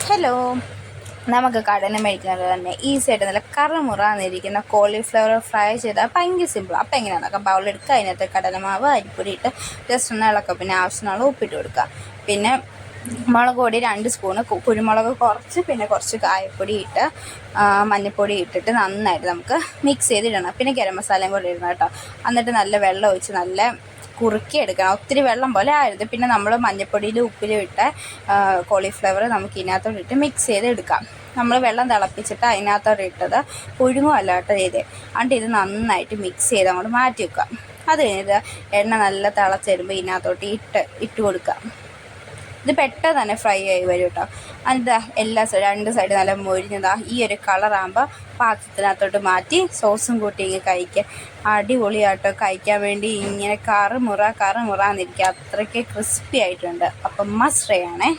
Hello, നമുക്ക് കടല മേടിക്കുന്നത് തന്നെ ഈസി ആയിട്ട് നല്ല കറുമുറാന്നിരിക്കുന്ന കോളിഫ്ലവർ ഫ്രൈ ചെയ്താൽ ഭയങ്കര സിമ്പിൾ. അപ്പോൾ എങ്ങനെയാണെന്നൊക്കെ ബൗളെടുക്കുക, അതിനകത്ത് കടലമാവ് അരിപ്പൊടി ഇട്ട് ജസ്റ്റ് ഒന്ന് ഇളക്കുക, പിന്നെ ആവശ്യത്തിനുള്ള ഉപ്പിട്ട് കൊടുക്കുക. പിന്നെ മുളക് പൊടി 2 സ്പൂണ്, കുരുമുളക് കുറച്ച്, പിന്നെ കുറച്ച് കായപ്പൊടി ഇട്ട് മഞ്ഞൾപ്പൊടി ഇട്ടിട്ട് നന്നായിട്ട് നമുക്ക് മിക്സ് ചെയ്തിടണം. പിന്നെ ഗരം മസാലയും കൂടി ഇടണം കേട്ടോ. എന്നിട്ട് നല്ല വെള്ളം ഒഴിച്ച് നല്ല കുറുക്കിയെടുക്കണം. ഒത്തിരി വെള്ളം പോലെ ആയിരുന്നു. പിന്നെ നമ്മൾ മഞ്ഞൾപ്പൊടിയിൽ ഉപ്പിലും ഇട്ട് കോളിഫ്ലവർ നമുക്ക് ഇതിനകത്തോട്ട് ഇട്ട് മിക്സ് ചെയ്ത് എടുക്കാം. നമ്മൾ വെള്ളം തിളപ്പിച്ചിട്ട് അതിനകത്തോട്ട് ഇട്ടത് പുഴുങ്ങുമല്ല കേട്ടോ ചെയ്ത്. എന്നിട്ട് ഇത് നന്നായിട്ട് മിക്സ് ചെയ്ത് അങ്ങോട്ട് മാറ്റി വെക്കുക. അത് കഴിഞ്ഞിട്ട് എണ്ണ നല്ല തിളച്ച് വരുമ്പോൾ ഇതിനകത്തോട്ട് ഇട്ട് കൊടുക്കുക. ഇത് പെട്ടെന്ന് തന്നെ ഫ്രൈ ആയി വരും കേട്ടോ. എന്നിട്ട് എല്ലാ രണ്ട് സൈഡ് നല്ല മൊരിഞ്ഞതാ ഈ ഒരു കളറാകുമ്പോൾ പാത്രത്തിനകത്തോട്ട് മാറ്റി സോസും കൂട്ടി ഇങ്ങനെ കഴിക്കുക. അടിപൊളിയാട്ടോ. കഴിക്കാൻ വേണ്ടി ഇങ്ങനെ കറുമുറാന്നിരിക്കുക. അത്രയ്ക്ക് ക്രിസ്പി ആയിട്ടുണ്ട്. അപ്പം മസ്റ്റ് ട്രൈ ആണേ.